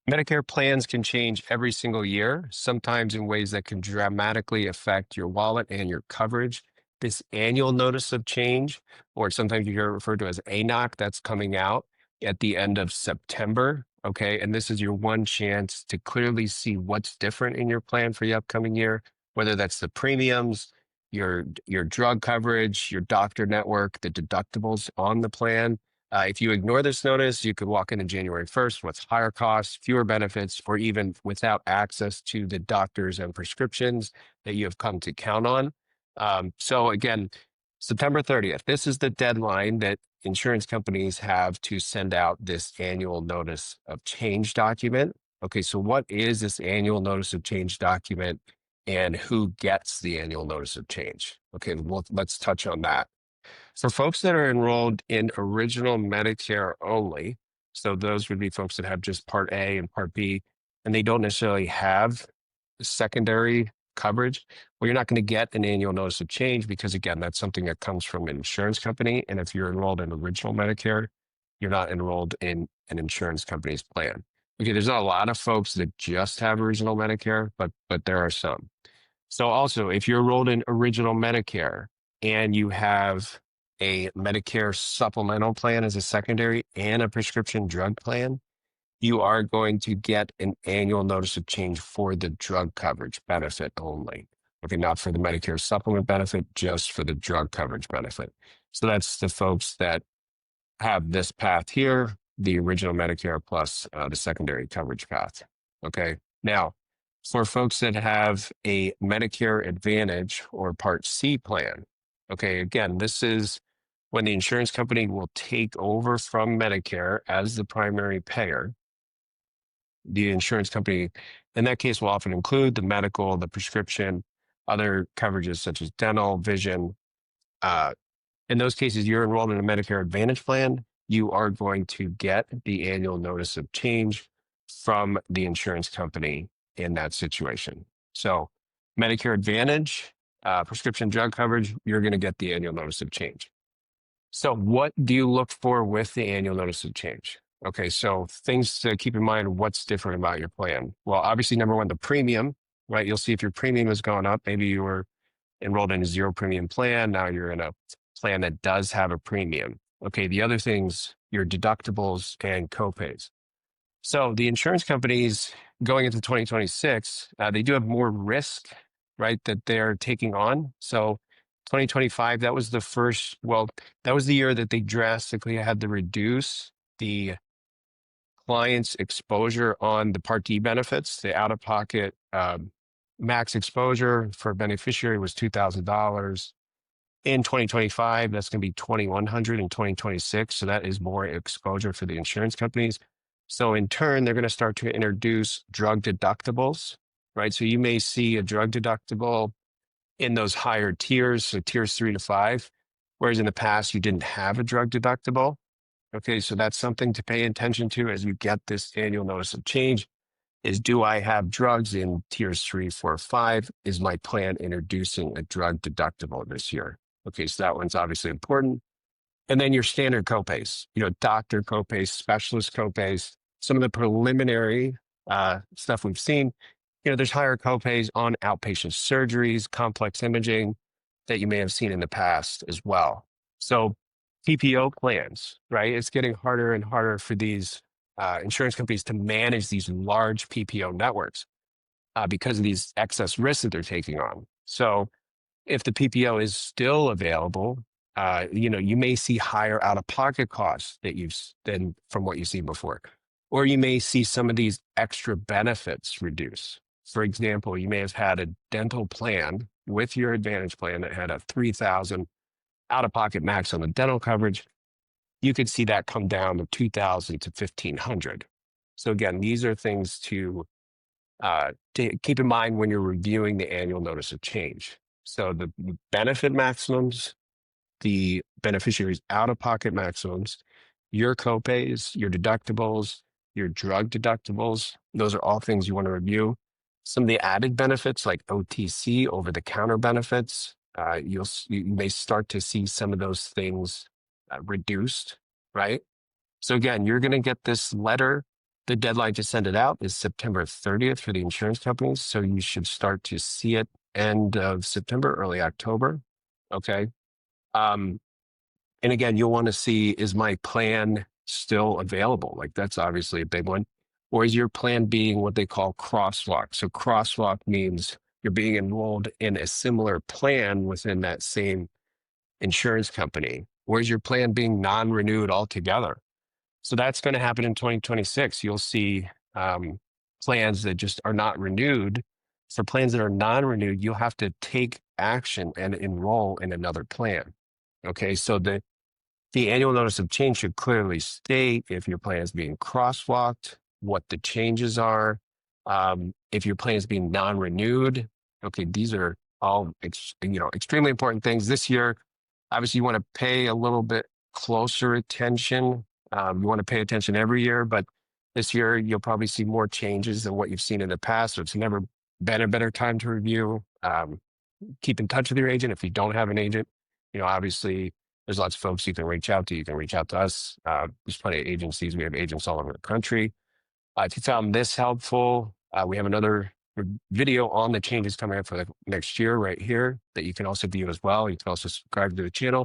Medicare plans can change every single year, sometimes in ways that can dramatically affect your wallet and your coverage. This annual notice of change, or sometimes you hear it referred to as ANOC, that's coming out at the end of September. Okay. And this is your one chance to clearly see what's different in your plan for the upcoming year, whether that's the premiums, your drug coverage, your doctor network, the deductibles on the plan. If you ignore this notice, you could walk in on January 1st with higher costs, fewer benefits, or even without access to the doctors and prescriptions that you have come to count on. So again, September 30th, this is the deadline that insurance companies have to send out this annual notice of change document. Okay, so what is this annual notice of change document and who gets the annual notice of change? Okay, let's touch on that. For folks that are enrolled in original Medicare only, so those would be folks that have just Part A and Part B, and they don't necessarily have secondary coverage, well, you're not going to get an annual notice of change because, again, that's something that comes from an insurance company. And if you're enrolled in original Medicare, you're not enrolled in an insurance company's plan. Okay, there's not a lot of folks that just have original Medicare, but there are some. So also, if you're enrolled in original Medicare and you have a Medicare supplemental plan as a secondary and a prescription drug plan, you are going to get an annual notice of change for the drug coverage benefit only. Okay, not for the Medicare supplement benefit, just for the drug coverage benefit. So that's the folks that have this path here, the original Medicare plus the secondary coverage path. Okay, now for folks that have a Medicare Advantage or Part C plan, okay, again, this is when the insurance company will take over from Medicare as the primary payer. The insurance company, in that case, will often include the medical, the prescription, other coverages such as dental, vision. Uh, in those cases, you're enrolled in a Medicare Advantage plan, you are going to get the annual notice of change from the insurance company in that situation. So, Medicare Advantage, prescription drug coverage, you're going to get the annual notice of change. So, what do you look for with the annual notice of change? Okay, so things to keep in mind what's different about your plan. Well, obviously, number one, the premium, right? You'll see if your premium has gone up. Maybe you were enrolled in a zero premium plan. Now you're in a plan that does have a premium. Okay, the other things, your deductibles and copays. So the insurance companies going into 2026, they do have more risk, right, that they're taking on. So 2025, that was the first, well, that was the year that they drastically had to reduce the client's exposure on the Part D benefits. The out-of-pocket max exposure for a beneficiary was $2,000. In 2025, that's going to be 2,100 in 2026. So that is more exposure for the insurance companies. So in turn, they're going to start to introduce drug deductibles, right? So you may see a drug deductible in those higher tiers, so tiers 3 to 5, whereas in the past you didn't have a drug deductible. Okay, so that's something to pay attention to as you get this annual notice of change. Is do I have drugs in tiers 3, 4, 5? Is my plan introducing a drug deductible this year? Okay, so that one's obviously important. And then your standard copays, doctor copays, specialist copays, some of the preliminary stuff we've seen. There's higher copays on outpatient surgeries, complex imaging that you may have seen in the past as well. So PPO plans, right? It's getting harder and harder for these insurance companies to manage these large PPO networks because of these excess risks that they're taking on. So if the PPO is still available, you may see higher out-of-pocket costs than from what you've seen before, or you may see some of these extra benefits reduce. For example, you may have had a dental plan with your Advantage plan that had a $3,000 out-of-pocket max on the dental coverage. You could see that come down to $2,000 to $1,500. So again, these are things to keep in mind when you're reviewing the annual notice of change. So the benefit maximums, the beneficiary's out-of-pocket maximums, your copays, your deductibles, your drug deductibles, those are all things you want to review. Some of the added benefits like OTC, over-the-counter benefits, you may start to see some of those things reduced, right? So again, you're going to get this letter The deadline to send it out is September 30th for the insurance companies. So you should start to see it end of September, early October. Okay. Um, and again, you'll want to see, is my plan still available? Like that's obviously a big one. Or is your plan being what they call crosswalk? So crosswalk means you're being enrolled in a similar plan within that same insurance company. Or is your plan being non-renewed altogether? So that's going to happen in 2026. You'll see plans that just are not renewed. For plans that are non-renewed, you'll have to take action and enroll in another plan. Okay, so the annual notice of change should clearly state if your plan is being crosswalked, what the changes are. If your plan is being non-renewed, okay, these are all extremely important things. This year, obviously, you want to pay a little bit closer attention. You want to pay attention every year, but this year you'll probably see more changes than what you've seen in the past. So it's never been a better time to review. Keep in touch with your agent if you don't have an agent. Obviously, there's lots of folks you can reach out to. You can reach out to us. There's plenty of agencies. We have agents all over the country. If you found this helpful, we have another video on the changes coming up for the next year right here that you can also view as well. You can also subscribe to the channel.